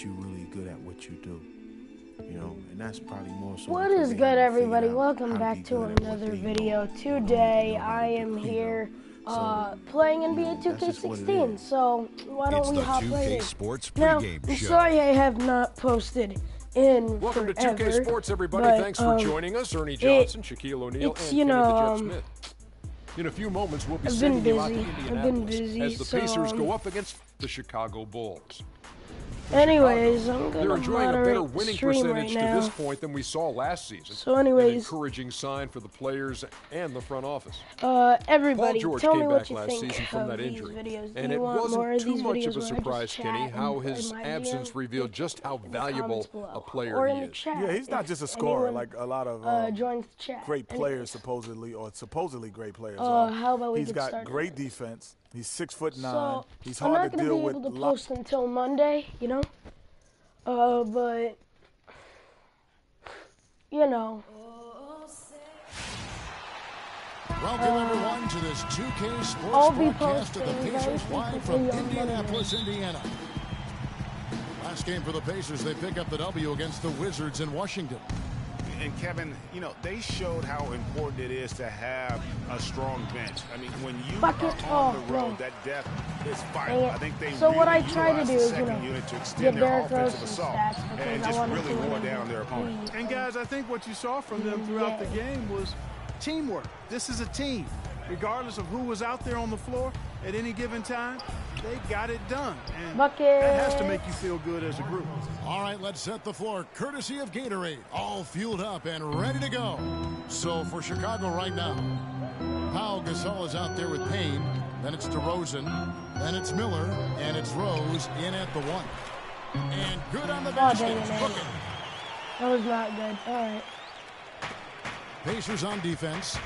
you're really good at what you do. You know, and that's probably more so. What is good, everybody? Welcome back to another video. Today I am here playing NBA 2K16. So why don't we hop right in? Now, I'm sorry I have not posted in Welcome forever, to 2K Sports, everybody. but, Thanks for joining us. Ernie Johnson, Shaquille O'Neal, and Kenny the Jet Smith. In a few moments, we'll be sending you out to Indianapolis as the Pacers go up against the Chicago Bulls. Anyways, I'm They're gonna enjoying a better moderate winning stream percentage right to now. this point than we saw last season. So anyways, an encouraging sign for the players and the front office. everybody, Paul George tell me came what back you last think season from of that these injury. videos. And Do it you want more wasn't of too these much videos of a where I just surprise, chat Kenny, and how play his my absence DM? revealed just how In the valuable comments below, a player or he in the is. chat. Yeah, he's not if just a scorer anyone, like a lot of joins the chat. great Anyways, players supposedly great players are. how about we He's get got started? great defense. He's 6'9". So He's I'm hard not to gonna deal be with. able to post until Monday, you know. But you know. Welcome everyone to this 2K I'll Sports be broadcast of the posting Pacers very live from frequently on Indianapolis, Indiana. Last game for the Pacers, they pick up the W against the Wizards in Washington. And Kevin, you know, they showed how important it is to have a strong bench. I mean, when you are on the road, that depth is vital. I think they So really what I try to utilized do the is, second unit to get extend their Derrick Rose offensive some assault stats because and I just want to really see wore what down their opponent. And guys, I think what you saw from them throughout the game was teamwork. This is a team. Regardless of who was out there on the floor at any given time, they got it done. And Bucket. that has to make you feel good as a group. All right, let's set the floor courtesy of Gatorade. All fueled up and ready to go. So for Chicago right now, Pau Gasol is out there with Payne. Then it's DeRozan. Then it's Miller. And it's Rose in at the one. And good on the bench. dang it, man. That was not good. All right. Pacers on defense.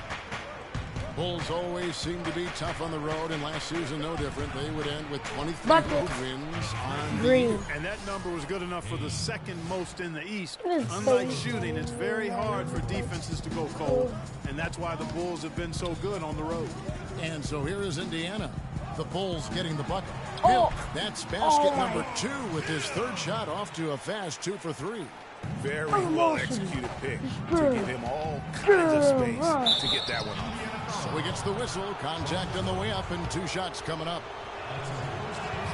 Bulls always seem to be tough on the road, and last season no different. They would end with 23 Bucket. road wins on the Green. year. And that number was good enough for the second most in the East. It is Unlike so shooting, it's very hard for defenses to go cold. And that's why the Bulls have been so good on the road. And so here is Indiana. The Bulls getting the bucket. Oh. Hill, that's basket Oh, number 2 with his third shot off to a fast 2 for 3. Very well executed pick to give him all kinds of space to get that one off. So he gets the whistle. Contact on the way up and 2 shots coming up.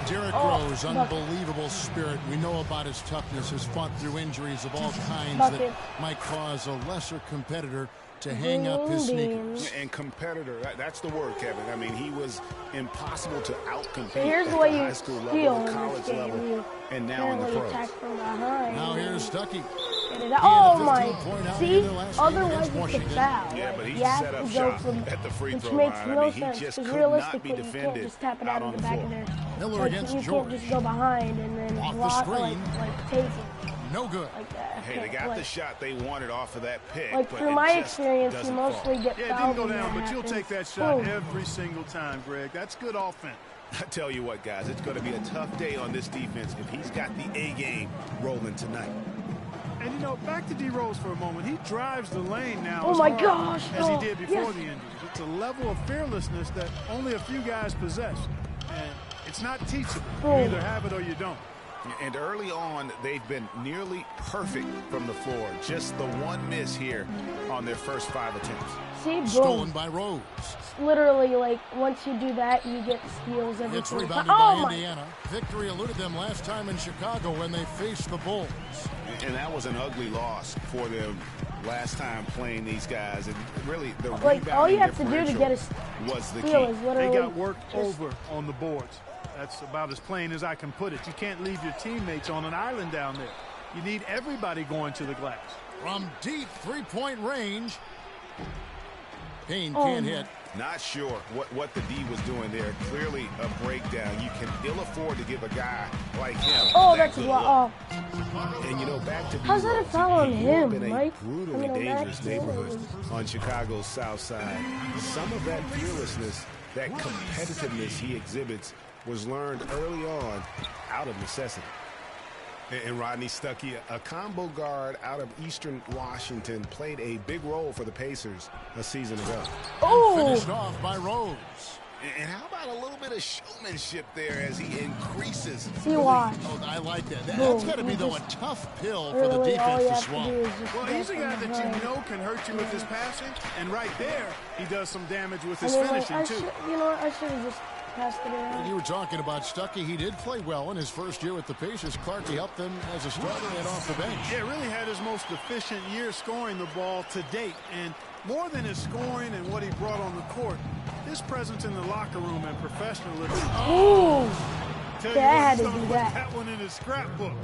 Derrick Rose, unbelievable spirit. We know about his toughness, has fought through injuries of all kinds that might cause a lesser competitor to hang up his sneakers. And competitor, that's the word, Kevin. I mean, he was impossible to outcompete Here's at the the way high you school steal level, in the this college game. level, You and now in the apparently pros. attack from behind. Now here's Stuckey. Oh my! 15-point outing See, in the last game otherwise against it's a Washington. foul. Yeah, but he You have set up to go shop from, at the free which throw makes line. no I mean, he sense just because could not be realistically you can't defended just tap it out out on of the the back floor. of there. Miller Like, against you George. can't just go behind and then Off the block, screen. like take it No good. like that. Hey, they got the shot they wanted off of that pick. Like but through it my just experience, you doesn't mostly fall. get Yeah, it fouled. didn't go when down, that but you'll take happens. that shot Boom. every single time, Greg. That's good offense. I tell you what, guys, it's going to be a tough day on this defense if he's got the A game rolling tonight. And, you know, back to D. Rose for a moment. He drives the lane now Oh as my hard gosh, as he oh, did before yes. the injuries. It's a level of fearlessness that only a few guys possess. And it's not teachable. You Boom. either have it or you don't. And early on, they've been nearly perfect from the floor. Just the one miss here on their first 5 attempts. See, boom. Stolen by Rose. Literally, like once you do that, you get steals every It's single rebounded time. Oh by my! Indiana. Victory eluded them last time in Chicago when they faced the Bulls. And that was an ugly loss for them last time playing these guys. And really, the Like all you rebounding have to do to get a differential was the steal key. is literally They got worked just- over on the boards. That's about as plain as I can put it. You can't leave your teammates on an island down there. You need everybody going to the glass. From deep three-point range. Payne Oh can't my. hit. Not sure what the D was doing there. Clearly a breakdown. You can ill afford to give a guy like him Oh, that that's good what. look. Oh, And you know, back to how's that a D-Rose, foul on he grew up him, in a Mike? brutally I mean, dangerous that's neighborhood hilarious. on Chicago's South Side. Some of that fearlessness, that competitiveness he exhibits was learned early on out of necessity. And Rodney Stuckey, a combo guard out of Eastern Washington, played a big role for the Pacers a season ago. Oh, Finished off by Rose. And how about a little bit of showmanship there as he increases? See, watch. Oh, I like that. That's got to be, though, a tough pill for the defense to swallow. Well, he's a guy that you know can hurt you with his passing, and right there, he does some damage with his finishing, too. You know what? I should have just passed it around. You were talking about Stuckey. He did play well in his first year with the Pacers. Clarkie helped them as a starter and off the bench. Yeah, really had his most efficient year scoring the ball to date. And more than his scoring and what he brought on the court, his presence in the locker room and professionalism. Ooh, I had to do That that. one in his scrapbook.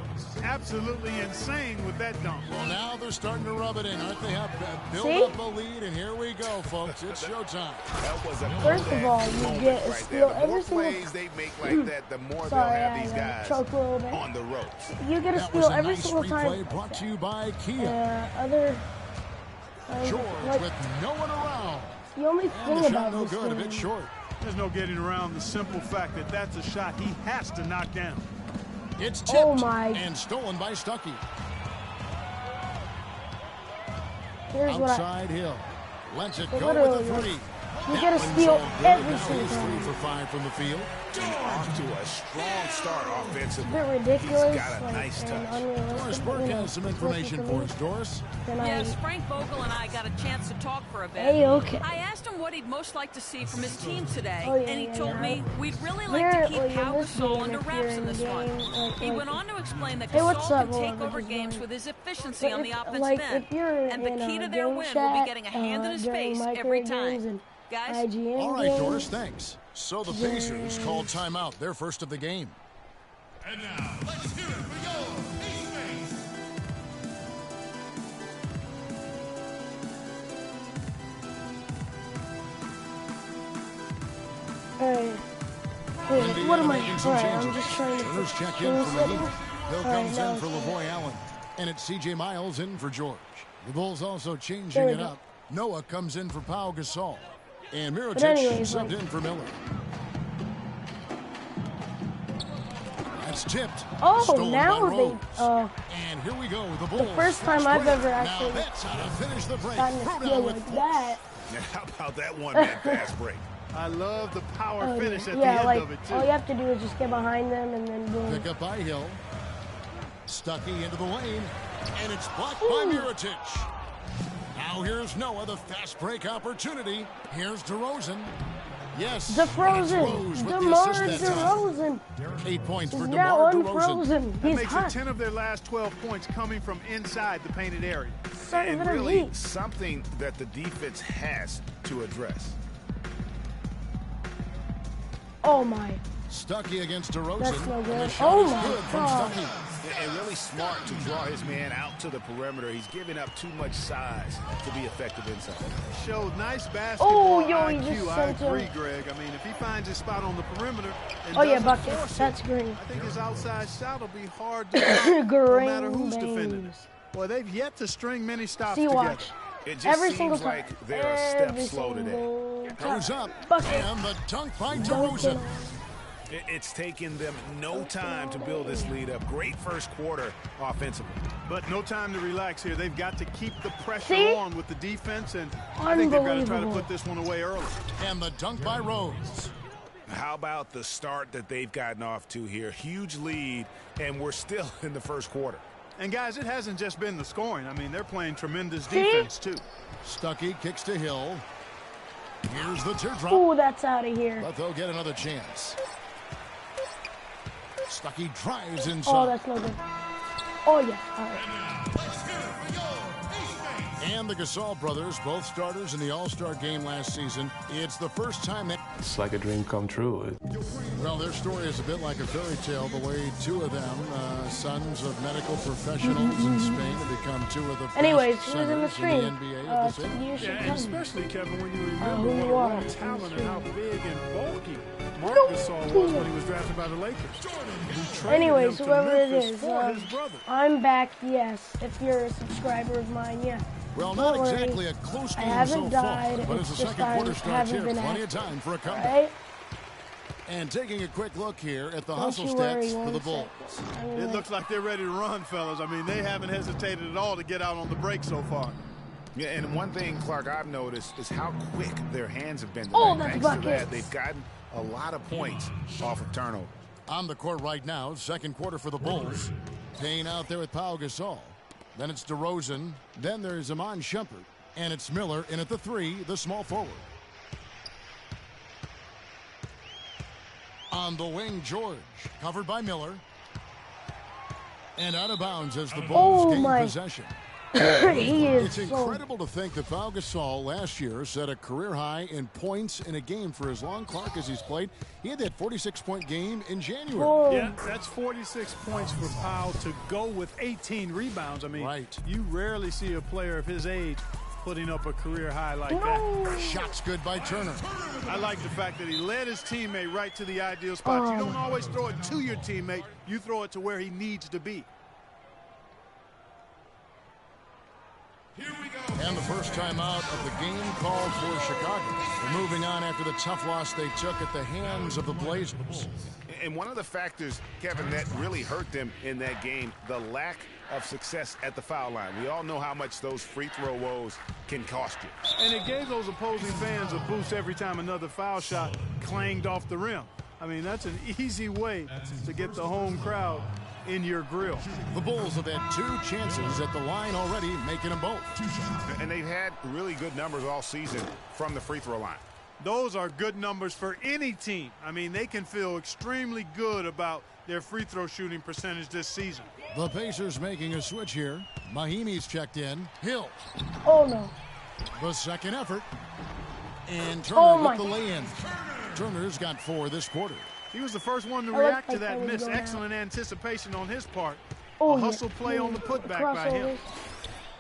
Absolutely insane with that dunk. Well, now they're starting to rub it in, aren't they? Have built up a lead, and here we go, folks. It's showtime. That was a First of all, you get a steal every single plays they make like that, the more they'll Sorry, have these guys choked a little bit. on the ropes. You get a That was steal a every nice single time. replay brought to you by Kia. Other George like, with no one around. the only And thing the shot about no this good, a game, bit short. There's no getting around the simple fact that that's a shot he has to knock down. It's tipped my. and stolen by Stuckey. Here's what I, Outside Hill. Lets it go literally, with a three. you That get a one's steal all good. every Now single he's 3 time. for 5 from the field. Off to a strong start offensively. It's a bit ridiculous. He's got a like, nice and touch. unrealistic, Doris but, Burke you know, has some information for us. Doris? then Yes, Frank Vogel and I got a chance to talk for a bit. Hey, okay. I asked him what he'd most like to see from his team today, Oh, yeah, and he yeah, told yeah. me we'd really Here, like to keep well, in Pau this Gasol game, under if wraps you're in in this the one. game, He went on to explain that Hey, what's Gasol up, can Lord? take over How's it games going? with his efficiency But on the if, offensive like, end. if you're And the in key a to their game win chat, will be getting a hand in his during face my every career time. games and Guys? IGN All right, games, Doris, thanks. So the Pacers called timeout, their first of the game. And now, let's hear it for your Ace Face. Alright. Wait, what am I? Alright, I'm just trying to Turner's check change in for the settings. Heat. Hill Alright, comes now in for it's- Lavoy Allen. And it's C.J. Miles in for George. The Bulls also There changing we it go. up. Noah comes in for Pau Gasol. And But Mirotic anyways, subbed like- in for Miller. That's tipped. Oh, Stolen now by they. Rose. And here we go. The Bulls. first time I've break. ever Now actually that's how to finish the break. gotten a Throw steal down with like force. that. Now, how about that one-man fast break? I love the power Oh, finish at the yeah, end like of it, too. all you have to do is just get behind them and then boom. Pick up by Hill. Stuckey into the lane. And it's blocked by Mirotic. Now here's Noah, the fast break opportunity. Here's DeRozan. Yes. DeFrozen. it's Rose with the DeMar assist that time. DeRozan 8 points for is now DeMar DeRozan. unfrozen. That He's makes hot. it 10 of their last 12 points coming from inside the painted area. Starting And for the really Heat. something that the defense has to address. Oh my. Stuckey against DeRozan. That's no And good. the shot Oh is my good from God. Stuckey. And really smart to draw his man out to the perimeter. He's giving up too much size to be effective inside. Showed nice basketball yo, he IQ. just I sent him. agree, Greg. I mean, if he finds his spot on the perimeter and Oh yeah, doesn't bucket. force it, That's green. I think his outside shot will be hard to stop, no matter who's Green defending beans. it. Well, they've yet to string many stops See, together. watch. It just Every seems single time. like they're a step Every slow today. single Goes time. up. Bucket. And the dunk by Dunking DeRozan. on. It's taken them no time to build this lead up. Great first quarter offensively. But no time to relax here. They've got to keep the pressure See? on with the defense, and I think they've got to try to Unbelievable. put this one away early. And the dunk by Rose. How about the start that they've gotten off to here? Huge lead, and we're still in the first quarter. And, guys, it hasn't just been the scoring. I mean, they're playing tremendous See? defense, too. Stuckey kicks to Hill. Here's the teardrop. Ooh, that's out of here. But they'll get another chance. Stuckey drives Oh, inside. that's no good. Oh yeah. All right. Let's hear it for your Ace Face. And the Gasol brothers, both starters in the All-Star game last season. It's the first time that... It's like a dream come true. Well, their story is a bit like a fairy tale, the way two of them, sons of medical professionals in Spain, have become two of the best Anyways, who's in the centers stream? in the NBA of the city. You should Yeah, and come. especially, Kevin, when you remember who what you a are raw on the talent and stream. how big and bulky Marc Gasol was when he was drafted by the Lakers. Who traded Anyways, him to whoever it Memphis is, for his brother. I'm back. Yes, if you're a subscriber of mine, yeah. Well, Don't not worry. exactly a close I game haven't so died. far, but It's as the just second quarter I starts haven't here, been plenty of active. time for a comeback. Right? And taking a quick look here at the Don't hustle you worry stats for one the Bulls. second. I mean, It like, looks like they're ready to run, fellas. I mean, they haven't hesitated at all to get out on the break so far. Yeah, and one thing, Clark, I've noticed is how quick their hands have been today. Oh, that's Thanks to buckets. that, they've gotten a lot of points off of turnover. On the court right now, second quarter for the Bulls. Payne out there with Pau Gasol. Then it's DeRozan. Then there's Iman Shumpert. And it's Miller in at the 3, the small forward. On the wing, George. Covered by Miller. And out of bounds as the Bulls gain possession. He is It's incredible to think that Pau Gasol last year set a career high in points in a game for as long, Clark, as he's played. He had that 46-point game in January. Oh. Yeah, that's 46 points for Pau to go with 18 rebounds. I mean, you rarely see a player of his age putting up a career high like that. Shots good by Turner. I like the fact that he led his teammate right to the ideal spot. You don't always throw it to your teammate. You throw it to where he needs to be. And the first time out of the game called for Chicago. They're moving on after the tough loss they took at the hands of the Blazers. And one of the factors, Kevin, that really hurt them in that game, the lack of success at the foul line. We all know how much those free throw woes can cost you. And it gave those opposing fans a boost every time another foul shot clanged off the rim. I mean, that's an easy way to get the home crowd in your grill. The Bulls have had 2 chances at the line already, making them both. And they've had really good numbers all season from the free throw line. Those are good numbers for any team. I mean, they can feel extremely good about their free throw shooting percentage this season. The Pacers making a switch here. Mahimi's checked in. Hill. Oh, no. The second effort. And Turner with the lay-in. Turner's got 4 this quarter. He was the first one to react to that miss. Excellent anticipation on his part. A hustle play on the putback by him.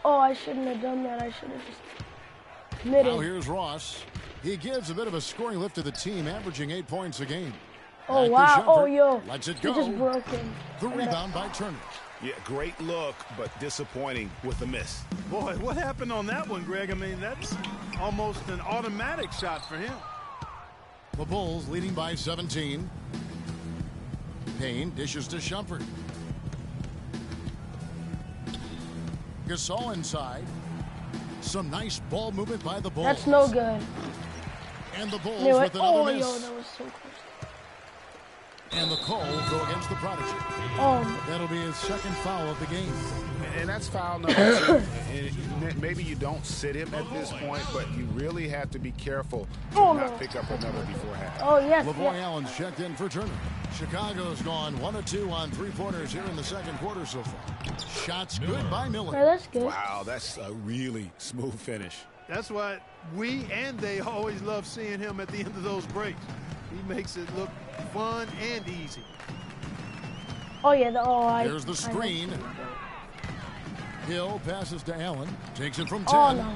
Oh, I shouldn't have done that. I should have just committed. Now here's Ross. He gives a bit of a scoring lift to the team, averaging 8 points a game. Oh, wow. Oh, yo. Lets it He go. just broke him. The rebound by Turner. Yeah, great look, but disappointing with the miss. Boy, what happened on that one, Greg? I mean, that's almost an automatic shot for him. The Bulls leading by 17. Payne dishes to Shumpert. Gasol inside. Some nice ball movement by the Bulls. That's no good. And the Bulls with another miss. Yo, that was so close. And the call will go against the Prodigy. That'll be his second foul of the game. And that's foul number 2. And maybe you don't sit him at this point, but you really have to be careful to not pick up another before half. Oh, yes. LeBron Allen's checked in for Turner. Chicago's gone 1 of 2 on 3-pointers here in the second quarter so far. Shots good by Miller. Yeah, that's good. Wow, that's a really smooth finish. That's why we and they always love seeing him at the end of those breaks. He makes it look fun and easy. Oh, yeah. Here's the screen. Hill passes to Allen. Takes it from 10. Oh, no.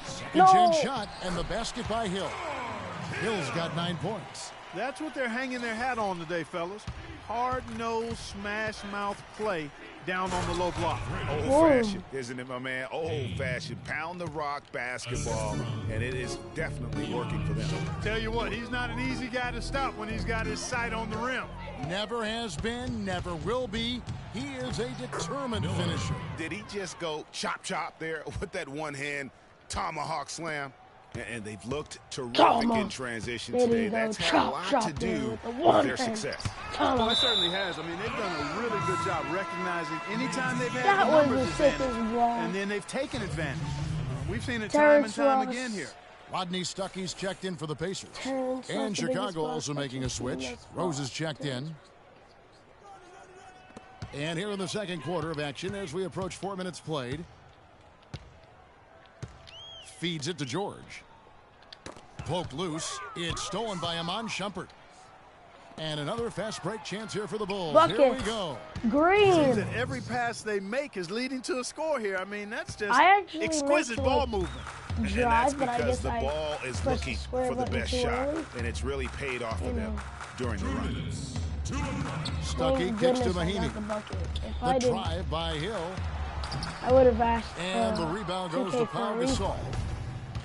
Second chance shot, and the basket by Hill. Hill's got 9 points. That's what they're hanging their hat on today, fellas. Hard-nosed, smash-mouth play down on the low block. Old-fashioned, isn't it, my man? Old-fashioned. Pound the rock basketball, and it is definitely working for them. Tell you what, he's not an easy guy to stop when he's got his sight on the rim. Never has been, never will be. He is a determined finisher. Did he just go chop there with that one-hand tomahawk slam? And they've looked terrific in transition today. That's had a lot to do with their success. Well, it certainly has. I mean, they've done a really good job recognizing anytime they've had the numbers advantage, and then they've taken advantage. We've seen it time and time again here. Rodney Stuckey's checked in for the Pacers. And Chicago also making a switch. Rose is checked in. And here in the second quarter of action as we approach 4 minutes played. Feeds it to George. Poked loose. It's stolen by Iman Shumpert. And another fast break chance here for the Bulls. Buckets. Here we go. Green. Seems that every pass they make is leading to a score here. I mean, that's just exquisite ball movement. And that's because the ball is looking for the best shot. And it's really paid off for them during the run. Stuckey kicks to Mahimi. The drive by Hill. I would have asked. And the rebound goes to Pau Gasol.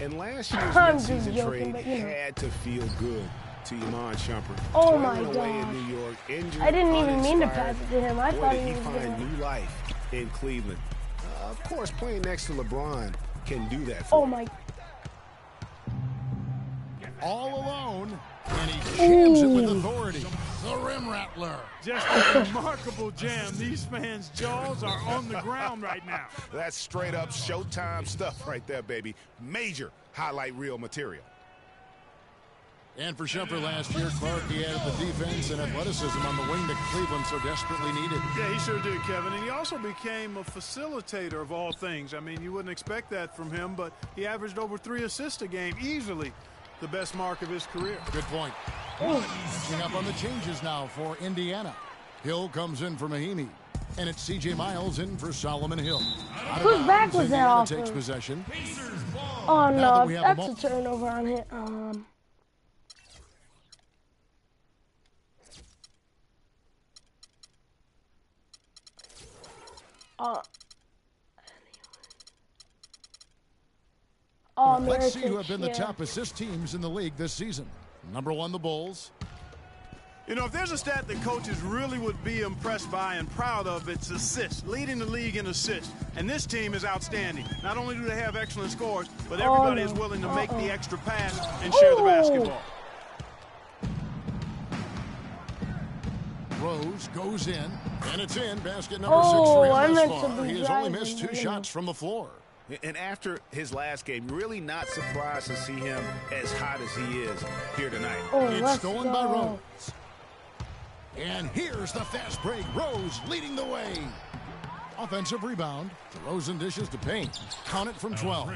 And last year's midseason trade had to feel good to Iman Shumpert. Oh my God! In New York, injured, I didn't even mean to pass it to him. I thought he was find new life in Cleveland. Of course, playing next to LeBron can do that for Oh, my. All alone, and he jams it with authority. The rim rattler. Just a remarkable jam. These fans' jaws are on the ground right now. That's straight up Showtime stuff right there, baby. Major highlight reel material. And for Shumpert last year, Clark, he added the defense and athleticism on the wing that Cleveland so desperately needed. Yeah, he sure did, Kevin. And he also became a facilitator of all things. I mean, you wouldn't expect that from him, but he averaged over 3 assists a game, easily the best mark of his career. Good point. Catching up on the changes now for Indiana. Hill comes in for Mahinmi. And it's C.J. Miles in for Solomon Hill. Whose back was that off takes of? possession. Oh, no, that's a turnover on him. Let's see who have been the top assist teams in the league this season. Number 1, the Bulls. You know, if there's a stat that coaches really would be impressed by and proud of, it's assists, leading the league in assists. And this team is outstanding. Not only do they have excellent scores, but everybody is willing to make the extra pass and share the basketball. Rose goes in, and it's in. Basket number 6 for him thus far. He has only missed 2 shots from the floor. And after his last game, really not surprised to see him as hot as he is here tonight. It's stolen by Rose. And here's the fast break. Rose leading the way. Offensive rebound. DeRozan dishes to Payne. Count it from 12.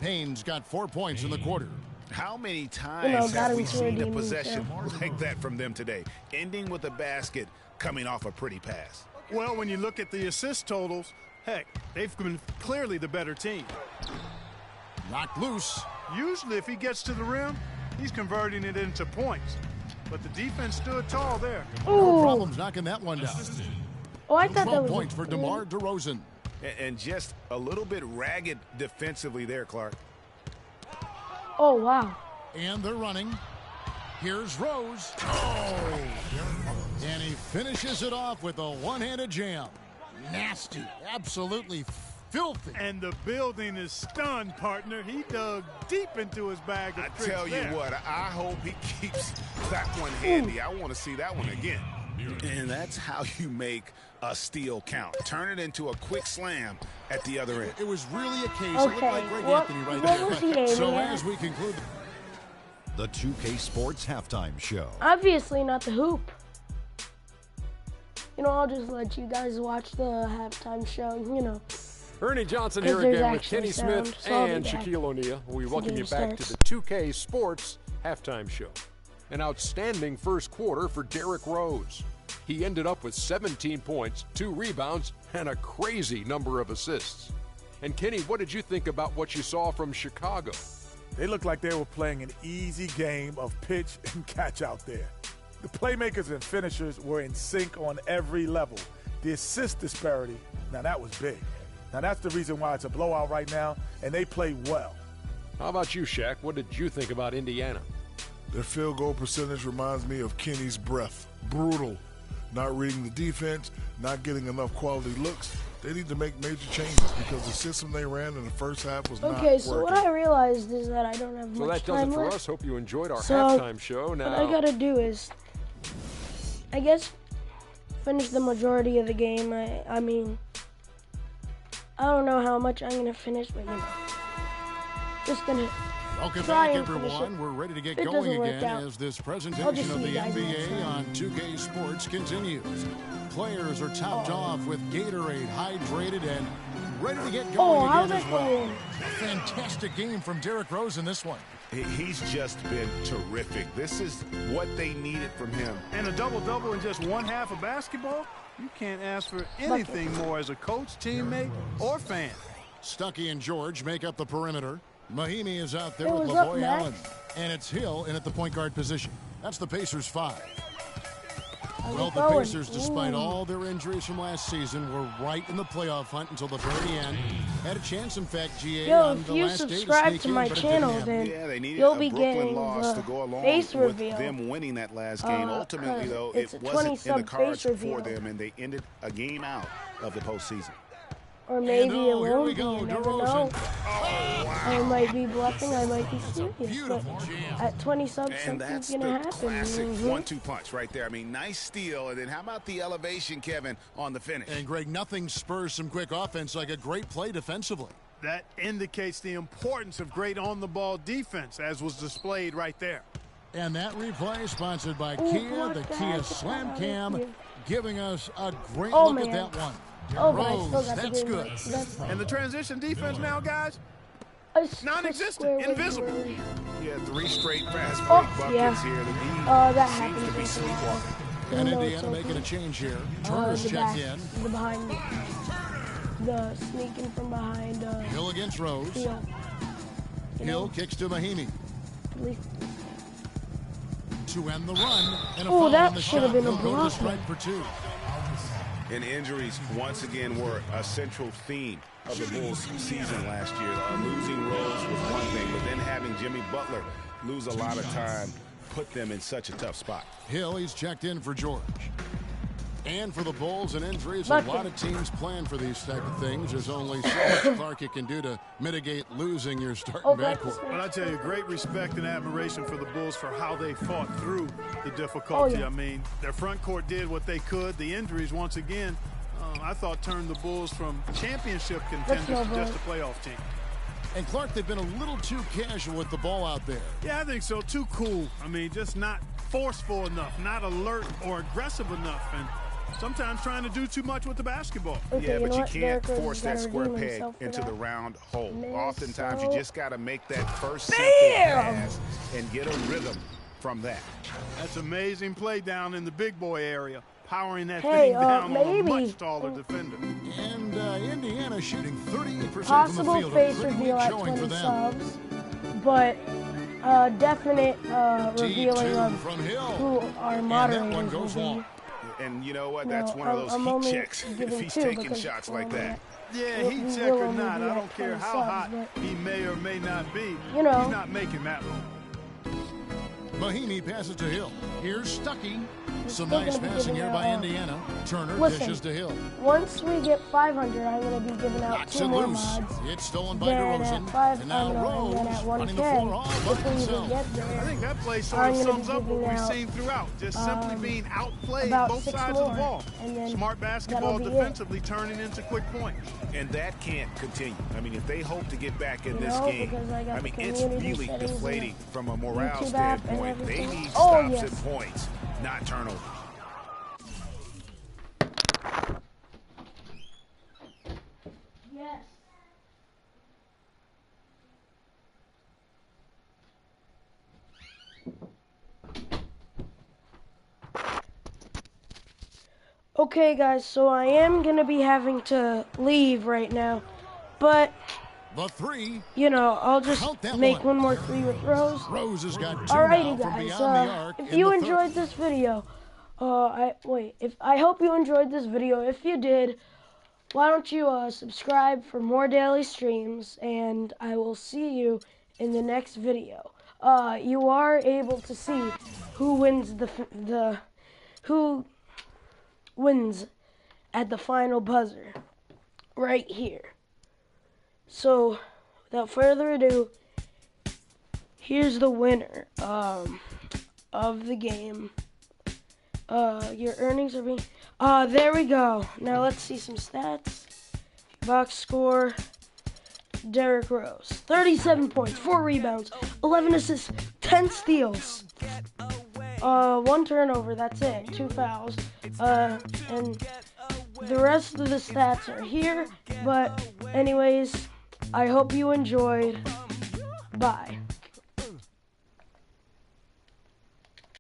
Payne's got 4 points in the quarter. How many times have we seen a possession like that from them today, ending with a basket coming off a pretty pass? Well, when you look at the assist totals, heck, they've been clearly the better team. Knocked loose. Usually if he gets to the rim, he's converting it into points. But the defense stood tall there. No problems knocking that one down. Oh, I thought that was 12 points for DeMar DeRozan. And just a little bit ragged defensively there, Clark. Oh, wow. And they're running. Here's Rose. Oh! And he finishes it off with a one-handed jam. Nasty. Absolutely filthy. And the building is stunned, partner. He dug deep into his bag of tricks. I tell you what, I hope he keeps that one handy. I want to see that one again. And that's how you make a steal count. Turn it into a quick slam at the other end. It was really a case. It looked like Greg Anthony right there. So as we conclude the 2K Sports Halftime Show. Obviously not the hoop. You know, I'll just let you guys watch the halftime show, you know. Ernie Johnson here again with Kenny Smith and Shaquille O'Neal. We welcome you back to the 2K Sports Halftime Show. An outstanding first quarter for Derrick Rose. He ended up with 17 points, 2 rebounds, and a crazy number of assists. And Kenny, what did you think about what you saw from Chicago? They looked like they were playing an easy game of pitch and catch out there. The playmakers and finishers were in sync on every level. The assist disparity, now that was big. Now that's the reason why it's a blowout right now, and they play well. How about you, Shaq? What did you think about Indiana? Their field goal percentage reminds me of Kenny's breath. Brutal. Not reading the defense, not getting enough quality looks. They need to make major changes because the system they ran in the first half was not working. Okay, so what I realized is that I don't have much time left. So that does it for us. Hope you enjoyed our halftime show. Now, what I gotta do is, I guess, finish the majority of the game. I mean, I don't know how much I'm gonna finish, but you know, just gonna. Welcome back, everyone. We're ready to get going again as this presentation of the NBA on 2K Sports continues. Players are topped off with Gatorade, hydrated, and ready to get going again as well. Fantastic game from Derrick Rose in this one. He's just been terrific. This is what they needed from him. And a double-double in just one half of basketball? You can't ask for anything more as a coach, teammate, or fan. Stuckey and George make up the perimeter. Mahinmi is out there with LaVoy Allen. And it's Hill in at the point guard position. That's the Pacers' 5. Well, the Pacers, despite all their injuries from last season, were right in the playoff hunt until the very end. Had a chance, in fact, GA, on the last day to sneak in, but it didn't happen. Yo, if you subscribe to my channel, then you'll be getting the face reveal. Them winning that last game. Ultimately, though, it wasn't in the cards for them, and they ended a game out of the postseason. Or maybe it won't be, you never know. I might be bluffing, I might be serious, but at 20 subs, something's going to happen. Classic 1-2 punch right there. I mean, nice steal, and then how about the elevation, Kevin, on the finish? And, Greg, nothing spurs some quick offense like a great play defensively. That indicates the importance of great on-the-ball defense, as was displayed right there. And that replay sponsored by Kia, the Kia Slam Cam, giving us a great look at that one. Rose, that's good. And the transition defense now, guys, non-existent, invisible. Yeah, 3 straight fast break buckets here. The D seems to be sleepwalking. And Indiana making a change here. Turner's checked in. The sneaking from behind. Hill against Rose. Hill kicks to Mahinmi. To end the run. And a foul that on the should shot. have been a He'll go to block. strike for 2. And injuries once again were a central theme of the Bulls season last year. Losing Rose was one thing, but then having Jimmy Butler lose a lot of time put them in such a tough spot. Hill, he's checked in for George. And for the Bulls and injuries, a lot of teams plan for these type of things. There's only so much Clark can do to mitigate losing your starting backcourt. But I tell you, great respect and admiration for the Bulls for how they fought through the difficulty. I mean, their front court did what they could. The injuries, once again, I thought turned the Bulls from championship contenders to just a playoff team. And Clark, they've been a little too casual with the ball out there. Yeah, I think so. Too cool. I mean, just not forceful enough, not alert or aggressive enough, and sometimes trying to do too much with the basketball. Yeah, but you can't force that square peg into the round hole. Oftentimes, you just got to make that first simple pass and get a rhythm from that. That's amazing play down in the big boy area, powering that thing down on a much taller defender. And Indiana shooting 38% from the possible field. face reveal at 20 subs, but definite revealing of who our moderators will be. And you know what? That's one of those heat checks if he's taking shots like that. Yeah, heat check or not, I don't care how hot he may or may not be. He's not making that one. Mahinmi passes to Hill. Here's Stuckey. Some nice passing here by Indiana. Turner dishes to Hill. Once we get 500, I'm going to be giving out 2 more mods. It's stolen by DeRozan. And now Rose running the floor all by himself. I think that play sort of sums up what we've seen throughout. Just simply being outplayed both sides of the ball. Smart basketball defensively turning into quick points. And that can't continue. I mean, if they hope to get back in this game, I mean, it's really deflating from a morale standpoint. They need stops and points, not turnovers. Yes. Okay, guys, so I am going to be having to leave right now, but the 3. You know, I'll just make one more 3 with Rose. Rose has got 2 Alrighty, now from guys. beyond the arc. If you enjoyed this video, I hope you enjoyed this video. If you did, why don't you subscribe for more daily streams, and I will see you in the next video. You are able to see who wins who wins at the final buzzer right here. So, without further ado, here's the winner of the game. Your earnings are being... there we go. Now let's see some stats. Box score. Derrick Rose. 37 points, 4 rebounds, 11 assists, 10 steals. 1 turnover, that's it. 2 fouls. And the rest of the stats are here. But anyways... I hope you enjoyed. Bye.